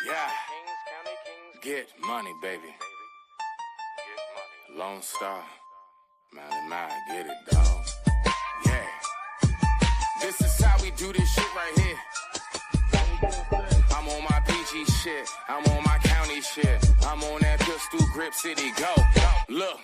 Yeah. Get money, baby. Lone Star. Man, get it, dog. Yeah. This is how we do this shit right here. I'm on my PG shit. I'm on my county shit. I'm on that pistol grip city. Go. Look.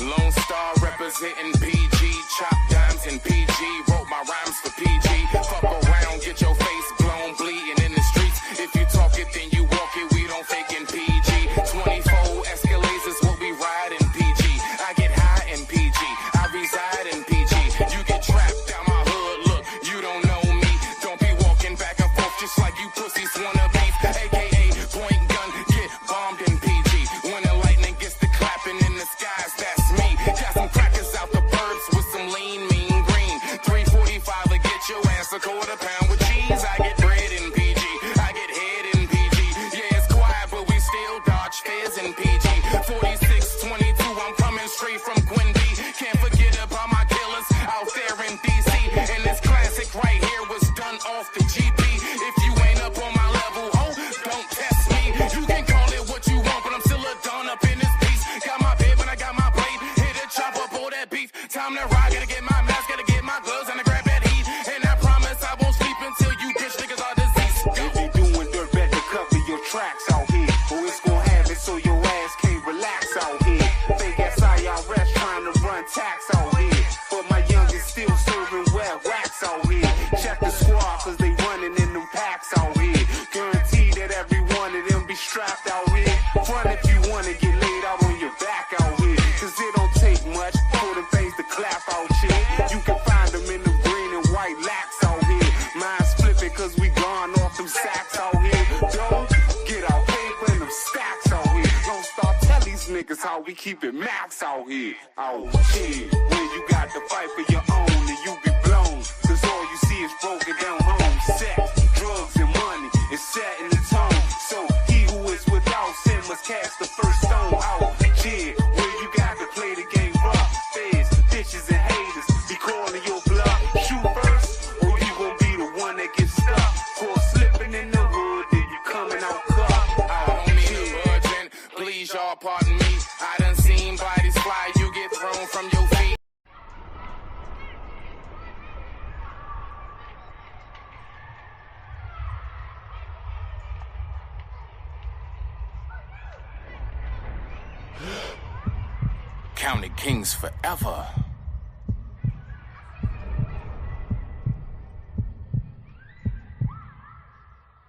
Lone Star representing PG. Chop dimes in PG. Wrote my rhymes for PG. Fuck around, get your face blown, bleeding in the streets. If you talk it, then you walk it. We don't fake in PG. 24 Escalades is what we ride in PG. I get high in PG. I reside in PG. You get trapped down my hood. Look, you don't know me. Don't be walking back and forth just like you pussies wanna be. AKA point gun, get bombed in PG. When the lightning gets the clapping in the skies, that's me. Got some crackers out the burbs with some lean, mean green. 345 to get your ass a quarter pound with cheese. I get bread in PG. I get head in PG. Yeah, it's quiet, but we still dodge feds in PG. 4622, I'm coming straight from Quinn B. Can't forget about my killers out there in DC. And this classic right here was done off the GP. If you ain't up on my level, oh, don't test me. You can call it what you want, but I'm still a don up in this piece. Got my bed when I got my blade. Hit it, chop up all that beef. Time to ride, gotta get my mask, gotta get my gloves, and I grab that heat. And I promise I won't sleep until you bitch niggas are deceased. If you doing dirt, better cover your tracks out here. Or it's gonna have it so your ass can't relax out here. Fake ass IRS trying to run tax out here. But my youngest still serving wet wax out here. Check the squad, cause they running in them packs out here. Guarantee that every one of them be strapped out here. Run if you wanna get laid out on your back out here. Cause it don't take much for them things to clap out shit. You can find them in the green and white lax out here. Mine's flipping cause we gone off them sacks out here. Don't get our paper and them stacks out here. Don't start tell these niggas how we keep it max out here. Oh shit, when you got to fight for your own and you be blown. Cause all you see is broken down home. Sex, drugs and money is setting the tone. So he who is without sin must cast the first stone out. Shit, where you got to play the game rough. Feds, bitches and haters be calling your bluff. Shoot first, or you gon' be the one that gets stuck. Caught slipping in the hood, then you coming out cut. I don't mean to budge in. Please, y'all pardon me. I done seen bodies fly. You get thrown from your feet. County Kings forever.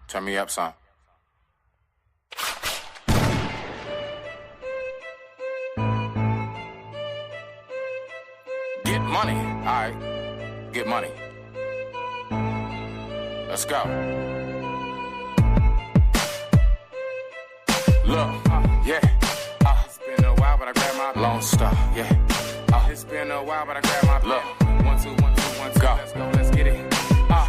Turn me up, son. Get money. Alright. Get money. Let's go. Look, yeah. It's been a while, but I grabbed my Lone Star, yeah. It's been a while, but I grabbed my look. 1, 2, 1, 2, 1, 2. Go. Let's go, let's get it.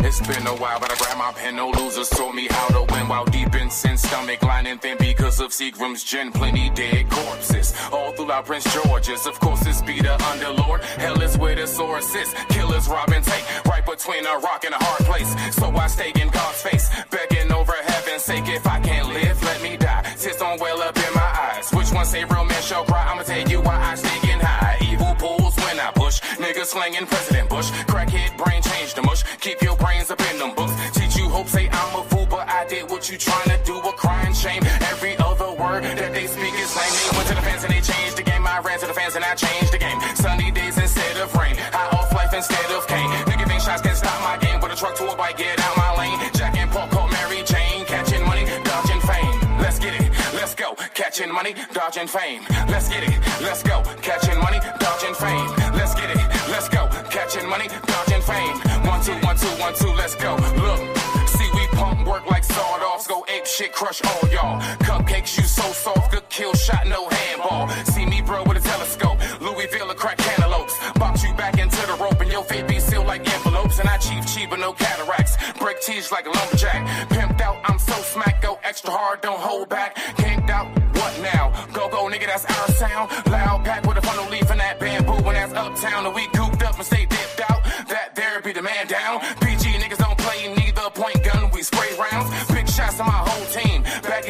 It's been a while, but I grabbed my pen. No losers taught me how to win while deep in sin. Stomach lining thin because of Seagram's gin. Plenty dead corpses all throughout Prince George's. Of course, it's be the underlord. Hell is where the source is. Killers rob and take right between a rock and a hard place. So I stay in God's face, begging over heaven's sake. If I can't live, let me die. Tears don't well up in my eyes. Which one say real men shall cry? I'ma tell you why I stay getting high. Evil pools when I push. Niggas slinging President Bush. Crackhead brain change the mush. Keep your brains up in them books. Teach you hope, say I'm a fool, but I did what you trying to do. A crying shame. Every other word that they speak is lame. They went to the fans and they changed the game. I ran to the fans and I changed the game. Sunny days instead of rain. High off life instead of cane. Nigga think shots can stop my game. With a truck to a bike, get out my lane. Jack and Paul called Mary Jane. Catching money, dodging fame. Let's get it, let's go. Catching money, dodging fame. Let's get it, let's go. Catching money, dodging fame. Let's get it, let's go. Catching money, dodging fame. 1, 2, 1, 2, 1, 2, let's go. Look, see we pump work like sawed-offs. Go ape shit, crush all y'all. Cupcakes, you so soft, good kill shot, no handball. See me, bro, with a telescope. Louisville, a crack cantaloupes. Box you back into the rope and your fate be sealed like envelopes. And I cheap, but no cataracts. Break teeth like a lumberjack. Pimped out, I'm so smack, go extra hard, don't hold back. Canked out, what now? Go, nigga, that's our sound. Loud pack with a funnel leaf in that bamboo. When that's uptown, and we cooped up and stay dipped out. That there be the man down. PG niggas don't play neither point gun, we spray rounds. Big shots to my whole team. Back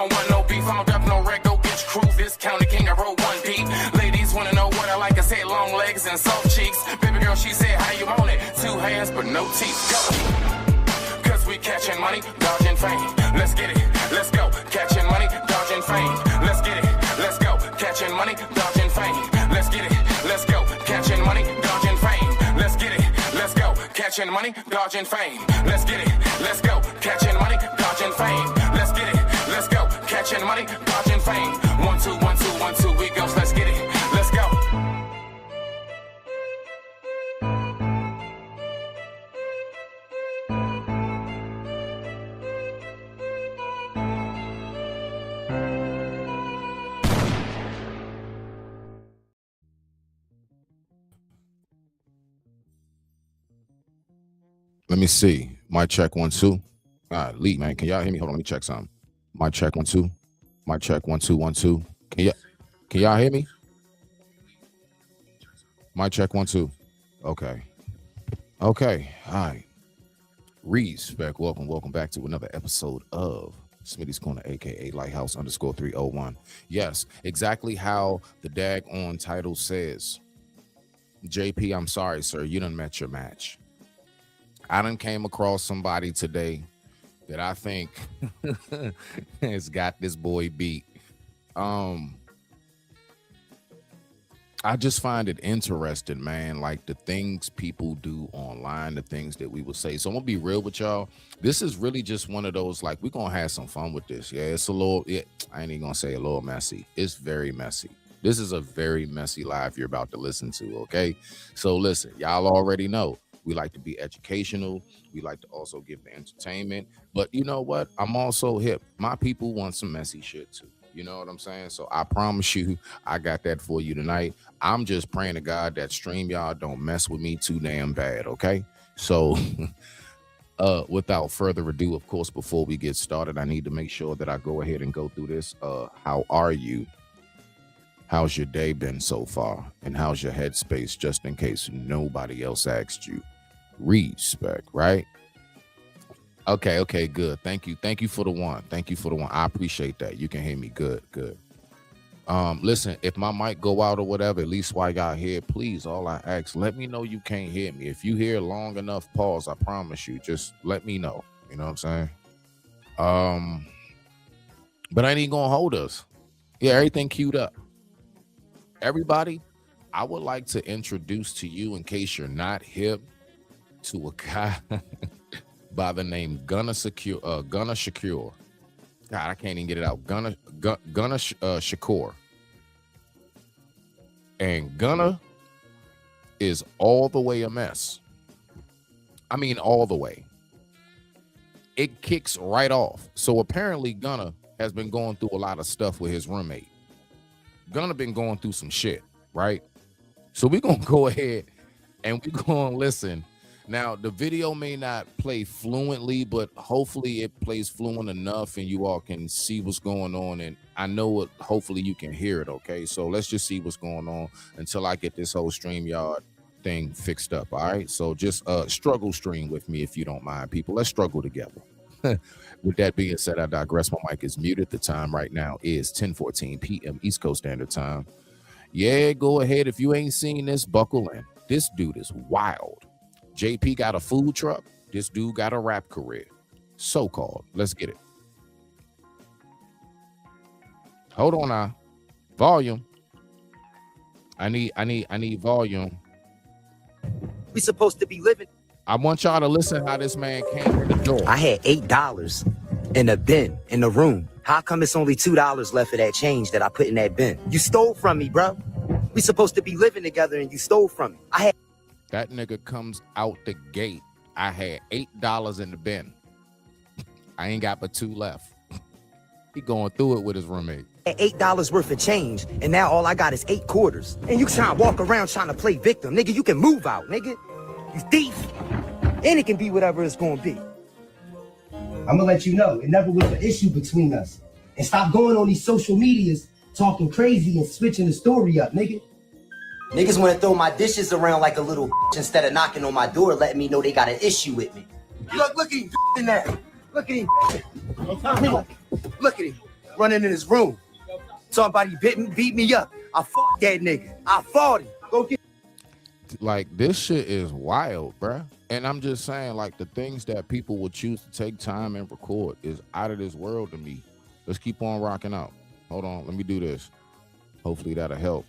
don't want no beef, I don't duck no wreck, go get your cruise. This county king, I roll one deep. Ladies wanna know what I like, I said long legs and soft cheeks. Baby girl, she said, how you want it? 2 hands, but no teeth. Go. Cause we catching money, dodging fame. Let's get it, let's go. Catching money, dodging fame. Let's get it, let's go. Catching money, dodging fame. Let's get it, let's go. Catching money, dodging fame. Let's get it, let's go. Catching money, dodging fame. Let's get it, let's go. Catching money, dodging fame. Let's get it, let's go. Catching money, dodging fame. 1 2 1 2 1 2 we go. Let's get it, let's go. Let me see. Mic check 1 2. All right, Lee, man, can y'all hear me? Hold on, let me check something. Mic check 1 2. Mic check 1 2 1 2. Can y'all hear me? Mic check 1 2. Okay. All right. Reese, welcome back to another episode of Smitty's Corner, aka Lighthouse _301. Yes, exactly how the daggone title says. JP, I'm sorry, sir, you done met your match. I done came across somebody today that I think has got this boy beat. I just find it interesting, man, like the things people do online, the things that we would say. So I'm gonna be real with y'all. This is really just one of those, like, we're gonna have some fun with this. Yeah, it's a little, I ain't even gonna say a little messy. It's very messy. This is a very messy live you're about to listen to, okay? So listen, y'all already know. We like to be educational. We like to also give the entertainment. But you know what? I'm also hip. My people want some messy shit too. You know what I'm saying? So I promise you, I got that for you tonight. I'm just praying to God that StreamYard don't mess with me too damn bad, okay? So without further ado, of course, before we get started, I need to make sure that I go ahead and go through this. How are you? How's your day been so far? And how's your headspace, just in case nobody else asked you? Respect, right? Okay, good. Thank you for the one. I appreciate that. You can hear me. Good. Listen, if my mic go out or whatever, at least while y'all here, please, all I ask, let me know you can't hear me. If you hear long enough pause, I promise you, just let me know. You know what I'm saying? But I ain't gonna hold us. Yeah, everything queued up. Everybody, I would like to introduce to you, in case you're not hip, to a guy by the name Gunna Shakur. God, I can't even get it out. Gunna Shakur. And Gunna is all the way a mess. I mean, all the way. It kicks right off. So apparently Gunna has been going through a lot of stuff with his roommate. Gunna been going through some shit, right? So we're going to go ahead and we're going to listen. Now, the video may not play fluently, but hopefully it plays fluent enough and you all can see what's going on. And I know it, hopefully you can hear it, okay? So let's just see what's going on until I get this whole StreamYard thing fixed up, all right? So just struggle stream with me if you don't mind, people. Let's struggle together. With that being said, I digress. My mic is muted. The time right now is 10:14 p.m. East Coast Standard Time. Yeah, go ahead. If you ain't seen this, buckle in. This dude is wild. JP got a food truck. This dude got a rap career. So-called. Let's get it. Hold on now. Volume. I need volume. We supposed to be living. I want y'all to listen how this man came in the door. I had $8 in a bin in the room. How come it's only $2 left of that change that I put in that bin? You stole from me, bro. We supposed to be living together and you stole from me. That nigga comes out the gate. I had $8 in the bin. I ain't got but 2 left. He going through it with his roommate. $8 worth of change, and now all I got is 8 quarters. And you trying to walk around trying to play victim. Nigga, you can move out, nigga. You thief. And it can be whatever it's gonna be. I'm gonna let you know, it never was an issue between us. And stop going on these social medias talking crazy and switching the story up, nigga. Niggas wanna throw my dishes around like a little instead of knocking on my door, letting me know they got an issue with me. Look at him in there. Look at him. Look at him. running in his room. Somebody beat me up. I fought that nigga. I fought him. Go get. Like, this shit is wild, bruh. And I'm just saying, like, the things that people will choose to take time and record is out of this world to me. Let's keep on rocking out. Hold on, let me do this. Hopefully that'll help.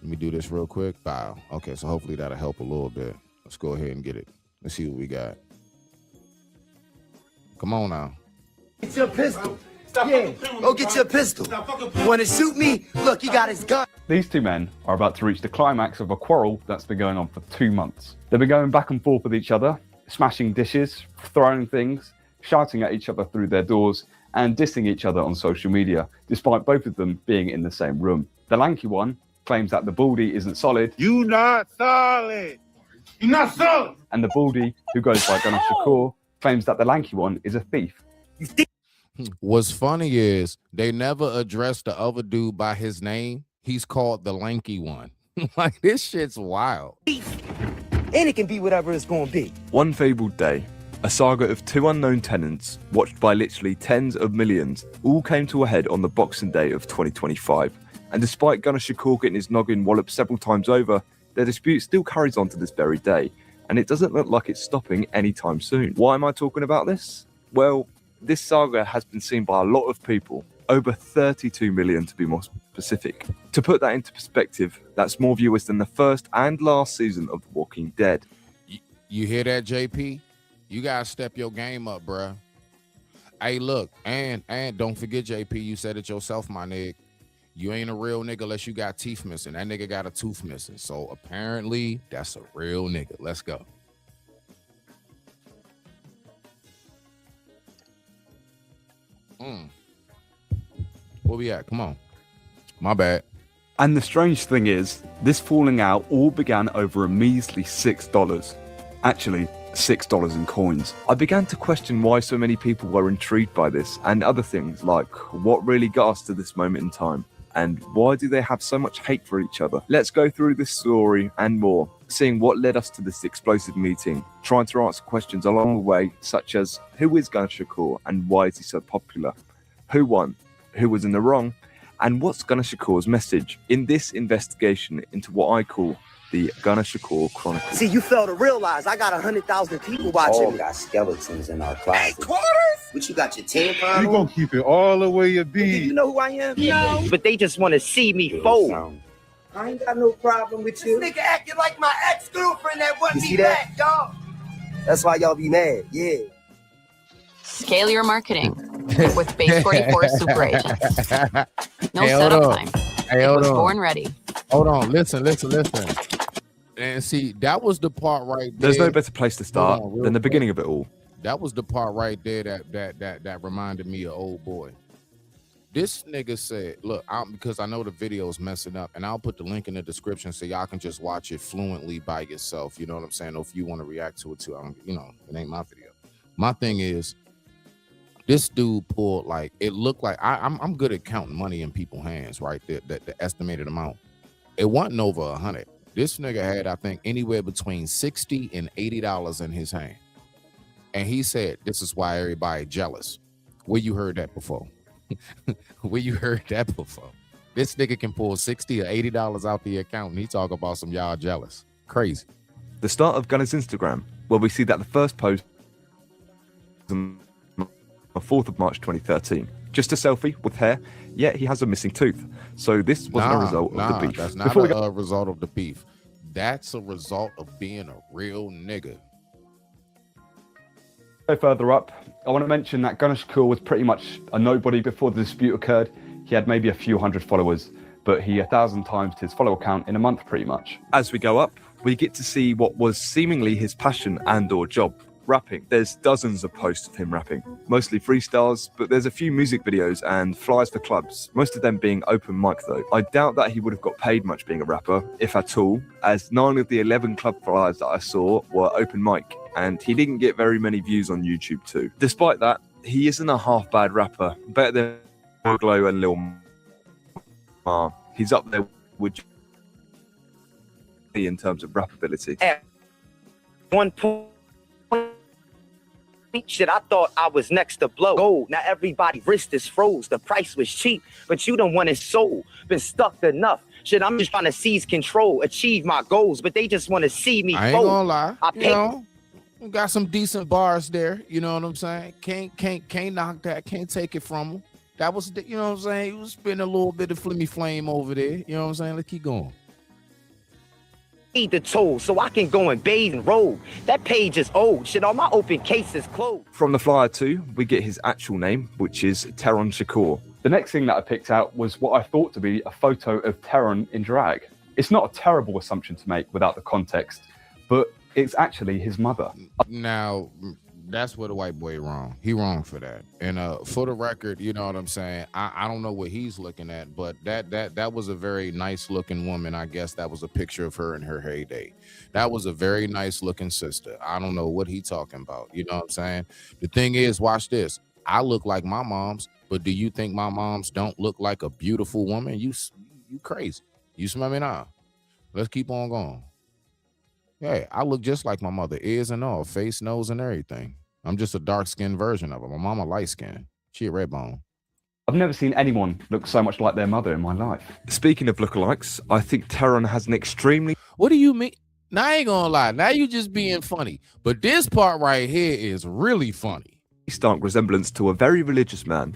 Let me do this real quick. Wow. Okay, so hopefully that'll help a little bit. Let's go ahead and get it. Let's see what we got. Come on now. Get your pistol. Yeah, go get your pistol. You want to shoot me? Look, he got his gun. These two men are about to reach the climax of a quarrel that's been going on for 2 months. They've been going back and forth with each other, smashing dishes, throwing things, shouting at each other through their doors, and dissing each other on social media, despite both of them being in the same room. The lanky one claims that the baldy isn't solid. You not solid. You not solid. And the baldy, who goes by Gunnar Shakur, claims that the lanky one is a thief. What's funny is they never addressed the other dude by his name. He's called the lanky one. Like, this shit's wild. And it can be whatever it's gonna be. One fabled day, a saga of two unknown tenants, watched by literally tens of millions, all came to a head on the Boxing Day of 2025. And despite Gunnar Shakur getting his noggin walloped several times over, their dispute still carries on to this very day. And it doesn't look like it's stopping anytime soon. Why am I talking about this? Well, this saga has been seen by a lot of people, over 32 million to be more specific. To put that into perspective, that's more viewers than the first and last season of The Walking Dead. You hear that, JP? You gotta step your game up, bruh. Hey, look, and don't forget, JP, you said it yourself, my nigga. You ain't a real nigga unless you got teeth missing. That nigga got a tooth missing. So apparently, that's a real nigga. Let's go. Where we at? Come on. My bad. And the strange thing is, this falling out all began over a measly $6. Actually, $6 in coins. I began to question why so many people were intrigued by this and other things, like what really got us to this moment in time, and why do they have so much hate for each other? Let's go through this story and more, seeing what led us to this explosive meeting, trying to answer questions along the way, such as who is Gunnar Shakur and why is he so popular? Who won? Who was in the wrong? And what's Gunnar Shakur's message in this investigation into what I call the Gunnar Shakur Chronicles? See, you fail to realize I got 100,000 people watching. We got skeletons in our closet. Quarters? What, you got your tampon You on? gonna keep it all the way you Do be. you know who I am? No. But they just want to see me fold. I ain't got no problem with you. This nigga acting like my ex-girlfriend that wasn't me back, dog. That's why y'all be mad, yeah. Scale your marketing with Base 44 Super Agents. No Hey, hold setup on. time. Hey, It hold was on. born ready. Hold on. Listen. And see, that was the part right there. There's no better place to start Hold on, real than the quick. beginning of it all. That was the part right there that reminded me of old boy. This nigga said, look, because I know the video is messing up, and I'll put the link in the description so y'all can just watch it fluently by yourself. You know what I'm saying? Or if you want to react to it too, it ain't my video. My thing is, this dude pulled, like, it looked like I'm good at counting money in people's hands, right? The estimated amount. It wasn't over 100. This nigga had, I think, anywhere between $60 and $80 in his hand. And he said, this is why everybody jealous. Where you heard that before? Where you heard that before? This nigga can pull $60 or $80 out the account and he talk about some y'all jealous. Crazy. The start of Gunnar's Instagram, where we see that the first post on the 4th of March 2013. Just a selfie with hair, yet he has a missing tooth. So this wasn't a result of the beef. That's not a result of the beef. That's a result of being a real nigga. Go further up, I want to mention that Gunnar Shakur was pretty much a nobody before the dispute occurred. He had maybe a few hundred followers, but he 1,000 times his follower count in a month pretty much. As we go up, we get to see what was seemingly his passion and or job, rapping. There's dozens of posts of him rapping, mostly freestyles, but there's a few music videos and flyers for clubs, most of them being open mic though. I doubt that he would have got paid much being a rapper, if at all, as 9 of the 11 club flyers that I saw were open mic, and he didn't get very many views on YouTube too. Despite that, he isn't a half bad rapper, better than Glow and Lil Ma. He's up there with in terms of rap ability. At one point Shit, I thought I was next to blow. Gold, now everybody wrist is froze. The price was cheap, but you don't want it sold. Been stuck enough. Shit, I'm just trying to seize control, achieve my goals, but they just want to see me I ain't fold. gonna lie. I You pay- know, we got some decent bars there. You know what I'm saying? Can't knock that. Can't take it from him. That was, you know what I'm saying? He was spinning a little bit of flimmy flame over there. You know what I'm saying? Let's keep going. Need the toll so I can go and bathe and roll. That page is old. Shit, all my open cases closed. From the flyer too, we get his actual name, which is Teron Shakur. The next thing that I picked out was what I thought to be a photo of Teron in drag. It's not a terrible assumption to make without the context, but it's actually his mother. Now, that's where the white boy wrong. He wrong for that. And for the record, you know what I'm saying? I don't know what he's looking at, but that was a very nice looking woman. I guess that was a picture of her in her heyday. That was a very nice looking sister. I don't know what he talking about. You know what I'm saying? The thing is, watch this. I look like my mom's, but do you think my moms don't look like a beautiful woman? You crazy. You smell me now? Let's keep on going. Hey, I look just like my mother, ears and all, face, nose, and everything. I'm just a dark-skinned version of her. My mama light-skinned. She a red bone. I've never seen anyone look so much like their mother in my life. Speaking of lookalikes, I think Teron has an extremely... What do you mean? Now, I ain't gonna lie. Now you just being funny. But this part right here is really funny. stark resemblance to a very religious man,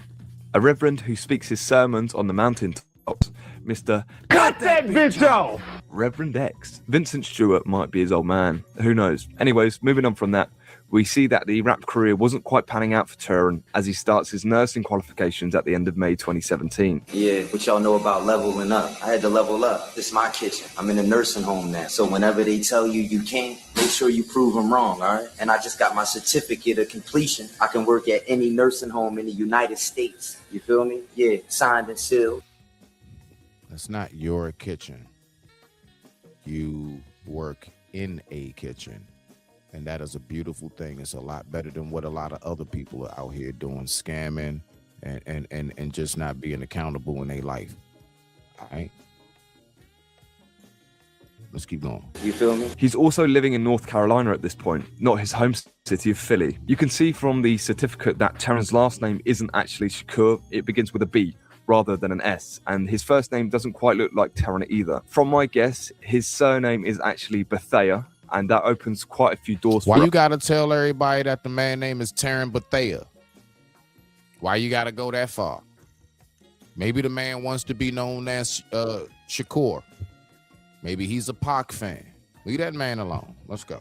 a reverend who speaks his sermons on the mountaintops, Mr. Cut that bitch off! Reverend X. Vincent Stewart might be his old man. Who knows? Anyways, moving on from that, we see that the rap career wasn't quite panning out for Teron as he starts his nursing qualifications at the end of May 2017. Yeah, what y'all know about leveling up? I had to level up. This is my kitchen. I'm in a nursing home now. So whenever they tell you you can't, make sure you prove them wrong, all right? And I just got my certificate of completion. I can work at any nursing home in the United States. You feel me? Yeah, signed and sealed. That's not your kitchen. You work in a kitchen. And that is a beautiful thing. It's a lot better than what a lot of other people are out here doing, scamming and just not being accountable in their life. All right. Let's keep going. You feel me? He's also living in North Carolina at this point, not his home city of Philly. You can see from the certificate that Teron's last name isn't actually Shakur. It begins with a B rather than an S, and his first name doesn't quite look like Teron either. From my guess, his surname is actually Bethea, and that opens quite a few doors. Why you gotta tell everybody that the man name is Teron Bethea? Why you gotta go that far? Maybe the man wants to be known as Shakur. Maybe he's a Pac fan. Leave that man alone. Let's go.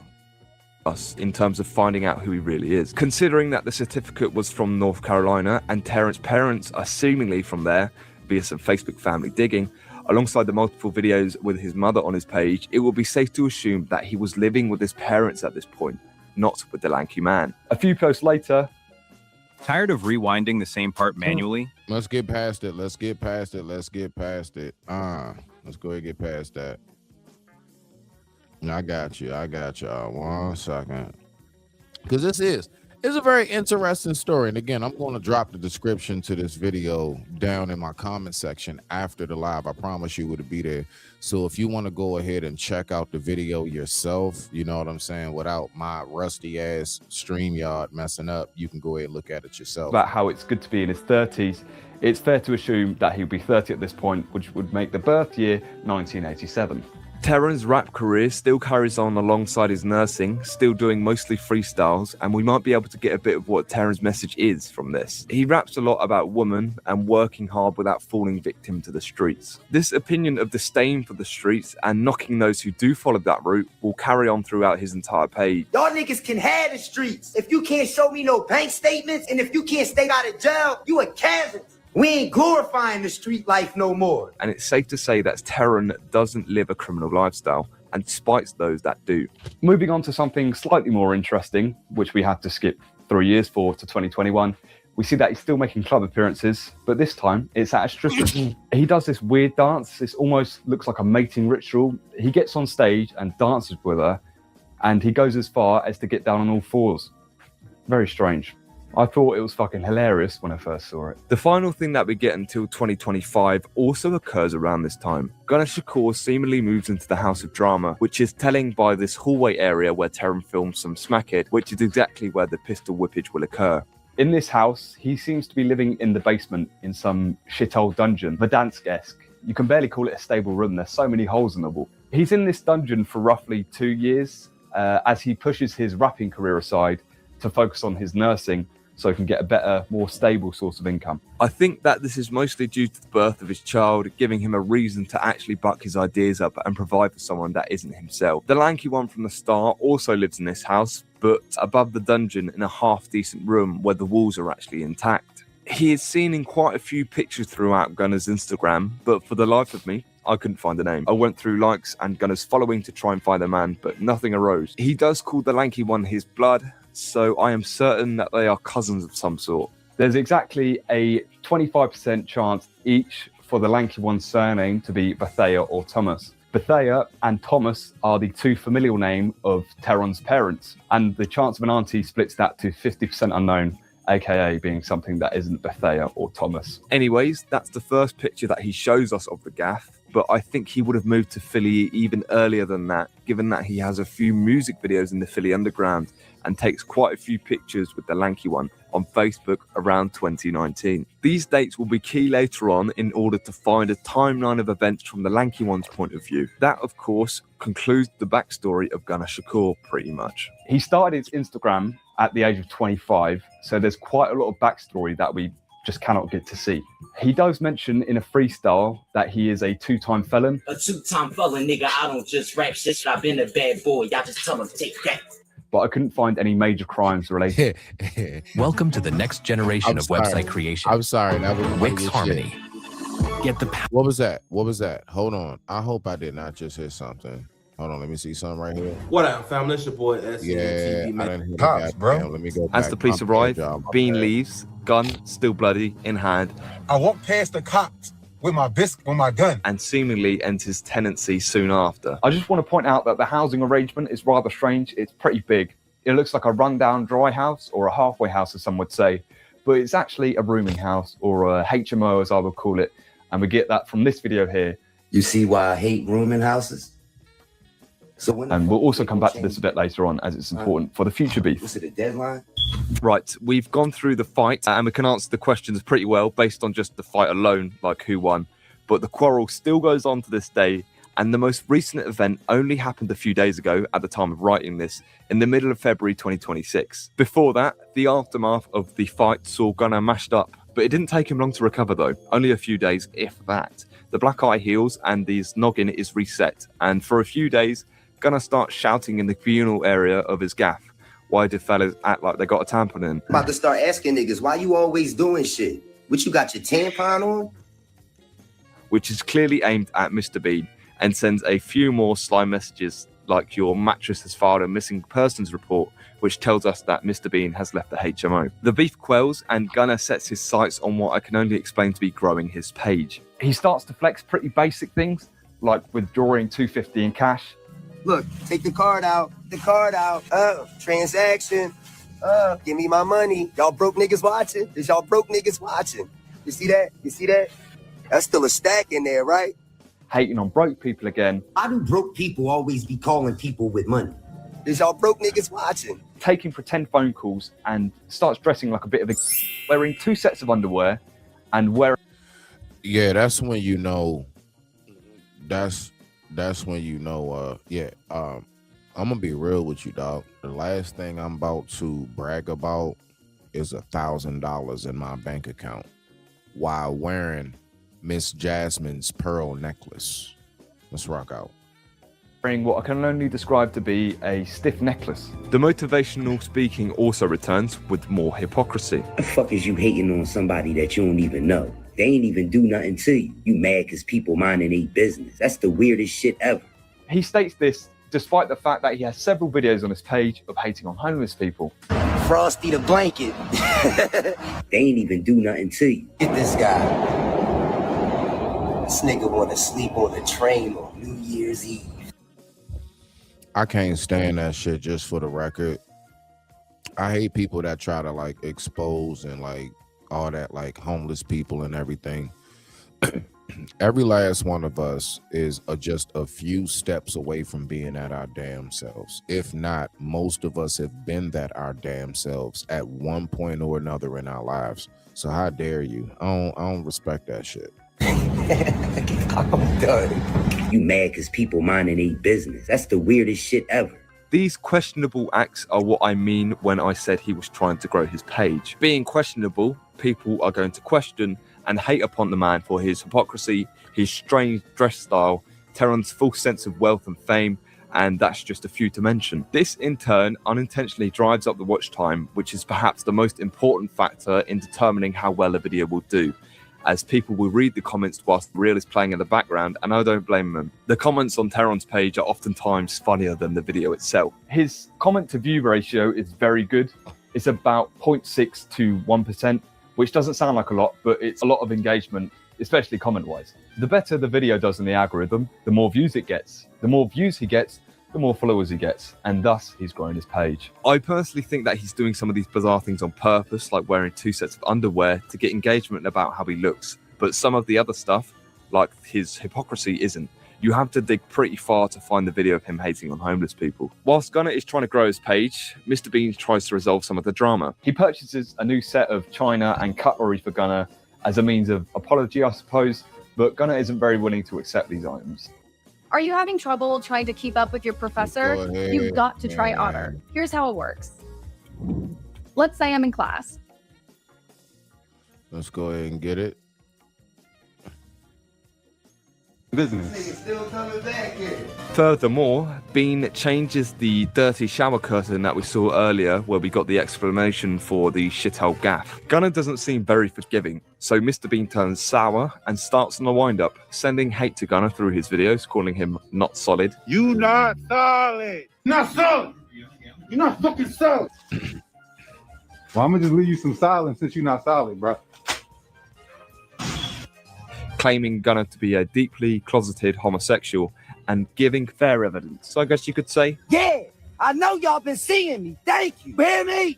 Us in terms of finding out who he really is. Considering that the certificate was from North Carolina and Teron's parents are seemingly from there via some Facebook family digging, alongside the multiple videos with his mother on his page, it will be safe to assume that he was living with his parents at this point, not with the lanky man. A few posts later. Tired of rewinding the same part manually? Let's get past it. Let's get past it. Let's get past it. Let's go ahead and get past that. I got you. 1 second. Because it's a very interesting story. And again, I'm going to drop the description to this video down in my comment section after the live. I promise you it'll be there. So if you want to go ahead and check out the video yourself, you know what I'm saying, without my rusty ass StreamYard messing up, you can go ahead and look at it yourself. About how it's good to be in his 30s. It's fair to assume that he'll be 30 at this point, which would make the birth year 1987. Teron's rap career still carries on alongside his nursing, still doing mostly freestyles, and we might be able to get a bit of what Teron's message is from this. He raps a lot about women and working hard without falling victim to the streets. This opinion of disdain for the streets and knocking those who do follow that route will carry on throughout his entire page. Y'all niggas can have the streets. If you can't show me no bank statements and if you can't stay out of jail, you a casualty. We ain't glorifying the street life no more. And it's safe to say that Teron doesn't live a criminal lifestyle and spites those that do. Moving on to something slightly more interesting, which we had to skip 3 years for to 2021, we see that he's still making club appearances, but this time it's at a strip club. He does this weird dance. This almost looks like a mating ritual. He gets on stage and dances with her, and he goes as far as to get down on all fours. Very strange. I thought it was fucking hilarious when I first saw it. The final thing that we get until 2025 also occurs around this time. Gunnar Shakur seemingly moves into the House of Drama, which is telling by this hallway area where Taron films some Smack It, which is exactly where the pistol whippage will occur. In this house, he seems to be living in the basement in some shithole dungeon, Verdansk-esque. You can barely call it a stable room, there's so many holes in the wall. He's in this dungeon for roughly 2 years as he pushes his rapping career aside to focus on his nursing so he can get a better, more stable source of income. I think that this is mostly due to the birth of his child, giving him a reason to actually buck his ideas up and provide for someone that isn't himself. The lanky one from the start also lives in this house, but above the dungeon in a half-decent room where the walls are actually intact. He is seen in quite a few pictures throughout Gunner's Instagram, but for the life of me, I couldn't find a name. I went through likes and Gunner's following to try and find a man, but nothing arose. He does call the lanky one his blood, so I am certain that they are cousins of some sort. There's exactly a 25% chance each for the lanky one's surname to be Bethea or Thomas. Bethea and Thomas are the two familial name of Taron's parents, and the chance of an auntie splits that to 50% unknown, aka being something that isn't Bethea or Thomas. Anyways, that's the first picture that he shows us of the gaff, but I think he would have moved to Philly even earlier than that, given that he has a few music videos in the Philly underground and takes quite a few pictures with the lanky one on Facebook around 2019. These dates will be key later on in order to find a timeline of events from the lanky one's point of view. That, of course, concludes the backstory of Gunnar Shakur pretty much. He started his Instagram at the age of 25, so there's quite a lot of backstory that we just cannot get to see. He does mention in a freestyle that he is a 2-time felon. A 2-time felon, nigga, I don't just rap shit, I've been a bad boy, y'all just tell him take that. But I couldn't find any major crimes related. Welcome to the next generation of website creation. I'm sorry, that was Wix Harmony. Get the What was that? What was that? Hold on. I hope I did not just hear something. Hold on, let me see something right here. What up, family? It's your boy S. Yeah, I didn't hear Pops, that. bro. Damn, let me go As back. the police arrive, Bean leaves, gun still bloody in hand, I walked past the cops with my gun, and seemingly enters tenancy soon after. I just want to point out that the housing arrangement is rather strange. It's pretty big. It looks like a rundown dry house or a halfway house, as some would say, but it's actually a rooming house or a HMO, as I would call it. And we get that from this video here. You see why I hate rooming houses? And we'll also come back to this a bit later on, as it's important for the future beef. Was it a deadline? Right, we've gone through the fight and we can answer the questions pretty well based on just the fight alone, like who won. But the quarrel still goes on to this day, and the most recent event only happened a few days ago at the time of writing this, in the middle of February 2026. Before that, the aftermath of the fight saw Gunnar mashed up, but it didn't take him long to recover though, only a few days, if that. The black eye heals and his noggin is reset, and for a few days, Gunnar starts shouting in the communal area of his gaff. Why do fellas act like they got a tampon in? I'm about to start asking niggas, why you always doing shit? What, you got your tampon on? Which is clearly aimed at Mr. Bean, and sends a few more sly messages like your mattress has filed a missing persons report, which tells us that Mr. Bean has left the HMO. The beef quells and Gunnar sets his sights on what I can only explain to be growing his page. He starts to flex pretty basic things, like withdrawing $250 in cash. Look, take the card out, transaction, give me my money. Y'all broke niggas watching? Is y'all broke niggas watching? You see that? That's still a stack in there, right? Hating on broke people again. Why do broke people always be calling people with money? Is y'all broke niggas watching? Taking pretend phone calls and starts dressing like a bit of a... wearing 2 sets of underwear and wearing... Yeah, that's when you know... That's when you know, I'm gonna be real with you, dog. The last thing I'm about to brag about is $1,000 in my bank account while wearing Miss Jasmine's pearl necklace. Let's rock out. Wearing what I can only describe to be a stiff necklace. The motivational speaking also returns with more hypocrisy. The fuck is you hating on somebody that you don't even know? They ain't even do nothing to you. You mad because people minding their business. That's the weirdest shit ever. He states this despite the fact that he has several videos on his page of hating on homeless people. Frosty the blanket. They ain't even do nothing to you. Get this guy. This nigga wanna sleep on the train on New Year's Eve. I can't stand that shit, just for the record. I hate people that try to like expose and like all that, like homeless people and everything. Every last one of us is just a few steps away from being at our damn selves. If not, most of us have been that our damn selves at one point or another in our lives. So how dare you? I don't respect that shit. I'm done. You mad because people minding their business. That's the weirdest shit ever. These questionable acts are what I mean when I said he was trying to grow his page. Being questionable, people are going to question and hate upon the man for his hypocrisy, his strange dress style, Teron's false sense of wealth and fame, and that's just a few to mention. This in turn unintentionally drives up the watch time, which is perhaps the most important factor in determining how well a video will do, as people will read the comments whilst the reel is playing in the background, and I don't blame them. The comments on Teron's page are oftentimes funnier than the video itself. His comment to view ratio is very good. It's about 0.6 to 1%, which doesn't sound like a lot, but it's a lot of engagement, especially comment-wise. The better the video does in the algorithm, the more views it gets. The more views he gets, the more followers he gets, and thus he's growing his page. I personally think that he's doing some of these bizarre things on purpose, like wearing 2 sets of underwear to get engagement about how he looks. But some of the other stuff, like his hypocrisy, isn't. You have to dig pretty far to find the video of him hating on homeless people. Whilst Gunner is trying to grow his page, Mr. Bean tries to resolve some of the drama. He purchases a new set of china and cutlery for Gunner as a means of apology, I suppose, but Gunner isn't very willing to accept these items. Are you having trouble trying to keep up with your professor? You've got to try Otter. Here's how it works. Let's say I'm in class. Let's go ahead and get it. Business. Furthermore, Bean changes the dirty shower curtain that we saw earlier, where we got the explanation for the shithole gaff. Gunner doesn't seem very forgiving, so Mr. Bean turns sour and starts on a wind-up, sending hate to Gunner through his videos, calling him not solid. You not solid. Not solid. You're not fucking solid. Well, I'm gonna just leave you some silence since you're not solid, bro. Claiming Gunner to be a deeply closeted homosexual and giving fair evidence, I guess you could say. Yeah, I know y'all been seeing me. Thank you. Hear me?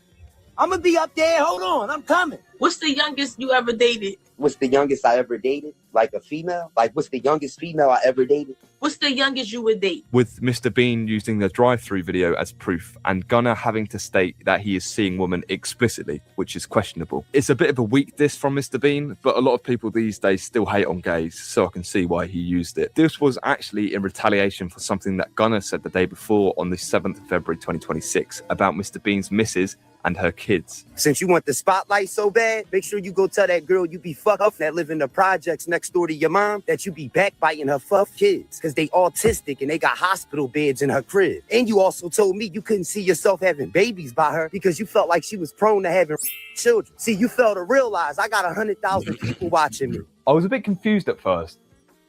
I'm gonna be up there. Hold on, I'm coming. What's the youngest you ever dated? What's the youngest I ever dated? Like a female? Like, what's the youngest female I ever dated? What's the youngest you would date? With Mr. Bean using the drive-through video as proof, and Gunner having to state that he is seeing women explicitly, which is questionable. It's a bit of a weak diss from Mr. Bean, but a lot of people these days still hate on gays, so I can see why he used it. This was actually in retaliation for something that Gunner said the day before on the 7th of February 2026 about Mr. Bean's missus and her kids. Since you want the spotlight so bad, make sure you go tell that girl you be fucked up that live in the projects next door to your mom that you be backbiting her fuck kids because they autistic and they got hospital beds in her crib. And you also told me you couldn't see yourself having babies by her because you felt like she was prone to having children. See, you failed to realize I got 100,000 people watching me. I was a bit confused at first.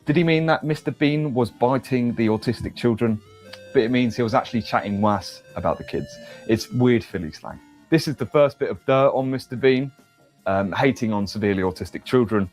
Did he mean that Mr. Bean was biting the autistic children? But it means he was actually chatting was about the kids. It's weird Philly slang. This is the first bit of dirt on Mr. Bean, hating on severely autistic children,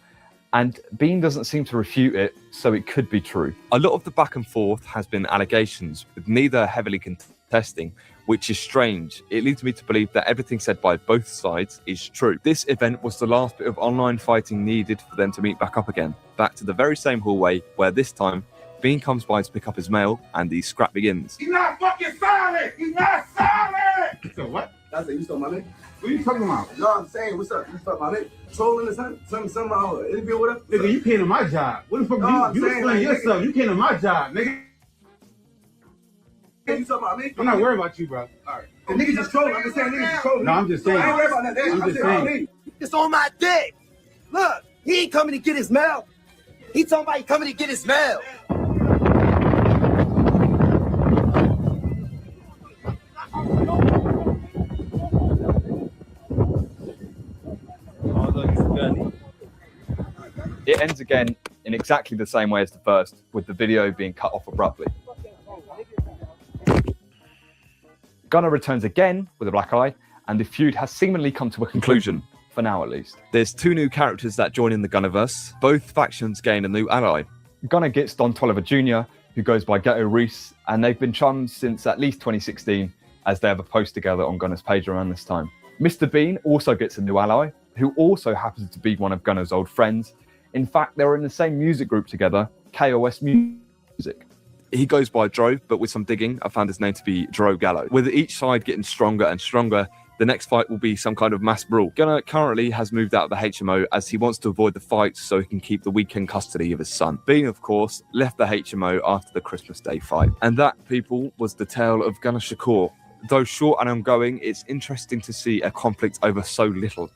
and Bean doesn't seem to refute it, so it could be true. A lot of the back and forth has been allegations, with neither heavily contesting, which is strange. It leads me to believe that everything said by both sides is true. This event was the last bit of online fighting needed for them to meet back up again, back to the very same hallway, where this time, Bean comes by to pick up his mail, and the scrap begins. He's not fucking solid. He's not solid. So what? I said, you stole my nigga? What are you talking about? No, I'm saying, what's up? You stole my nigga? Trolling or something? Some interview with her? Nigga, you came to my job. What the fuck? No, you explain like, yourself. You came to my job, nigga. You talking about me? I'm not worried about you, bro. All right. The nigga just trolling. I'm just saying niggas just trolling. No, I'm just saying. I ain't worried about that. I'm just saying. It's on my dick. Look, he ain't coming to get his mail. He talking about he coming to get his mail. It ends again in exactly the same way as the first, with the video being cut off abruptly. Gunner returns again with a black eye, and the feud has seemingly come to a conclusion, for now at least. There's 2 new characters that join in the Gunnerverse. Both factions gain a new ally. Gunner gets Don Tolliver Jr., who goes by Ghetto Reese, and they've been chums since at least 2016. as they have a post together on Gunner's page around this time. Mr. Bean also gets a new ally, who also happens to be one of Gunner's old friends. In fact, they're in the same music group together, KOS Music. He goes by Dro, but with some digging, I found his name to be Dro Gallo. With each side getting stronger and stronger, the next fight will be some kind of mass brawl. Gunner currently has moved out of the HMO as he wants to avoid the fights so he can keep the weekend custody of his son. Bean, of course, left the HMO after the Christmas Day fight. And that, people, was the tale of Gunner Shakur. Though short and ongoing, it's interesting to see a conflict over so little.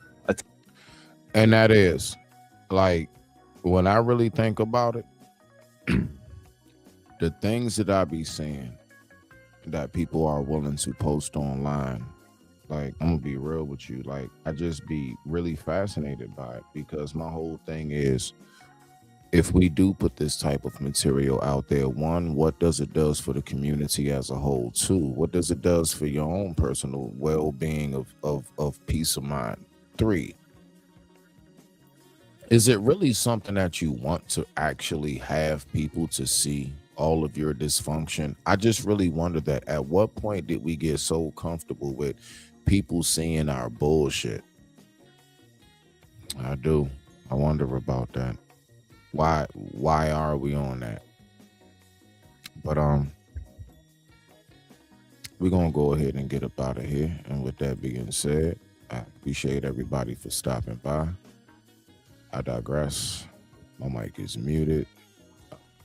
And that is, like, when I really think about it, the things that I be seeing that people are willing to post online, like, I'm gonna be real with you, like, I just be really fascinated by it, because my whole thing is, if we do put this type of material out there, one, what does it does for the community as a whole? Two, what does it does for your own personal well-being of peace of mind? Three, is it really something that you want to actually have people to see all of your dysfunction? I just really wonder that, at what point did we get so comfortable with people seeing our bullshit? I do. I wonder about that. Why are we on that? But we're gonna go ahead and get up out of here. And with that being said, I appreciate everybody for stopping by. I digress. My mic is muted.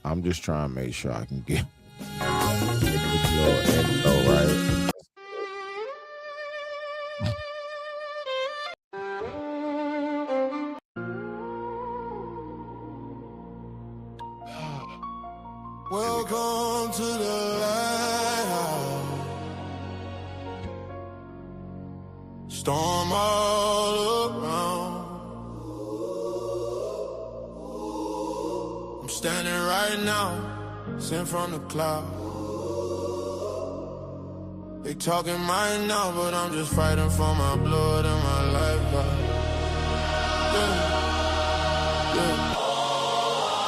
I'm just trying to make sure I can get your info right. Welcome to the lighthouse. Storm all around. I'm standing right now, sent from the cloud. They talking mine now, but I'm just fighting for my blood and my life. Yeah.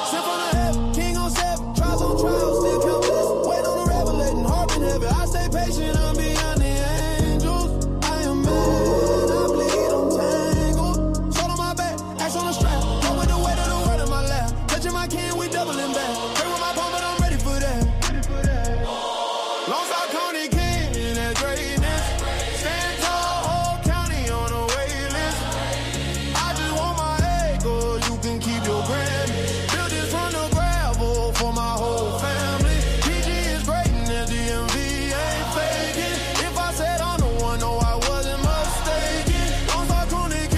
Sent from the heaven, king on seven, trials on trials, still count blessings. Wait on the revelating, heart in heaven. I stay patient, I'm beyond the angels. I am mad, I bleed, I'm tangled. Soul on my back, axe on the strap. Go with the weight of the world in my lap. Touching my can, we doubling back. Pray with my palm, but I'm ready for that. Long South County king, that greatness. Stand tall, whole county on the wait list. I just want my acre, you can keep your Grammy. Build this from the gravel for my whole family. PG is greatness, DMV ain't faking. If I said I'm the one, no, I wasn't mistaken. Long South County king,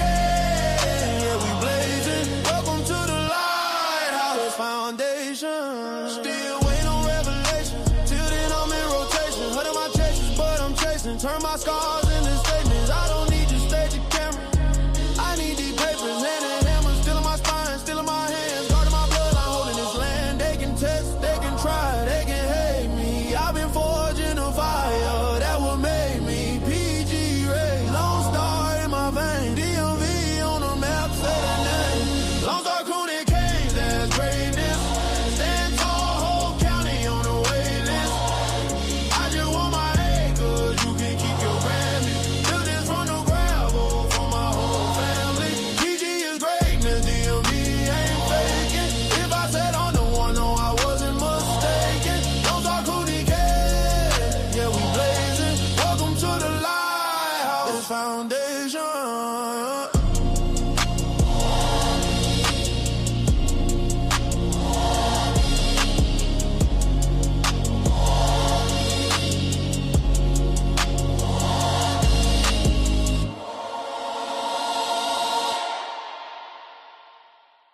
yeah, we blazing. Welcome to the lighthouse foundation. Still waiting on revelation. Till then I'm in rotation. Huddle my chases, but I'm chasing. Turn my scars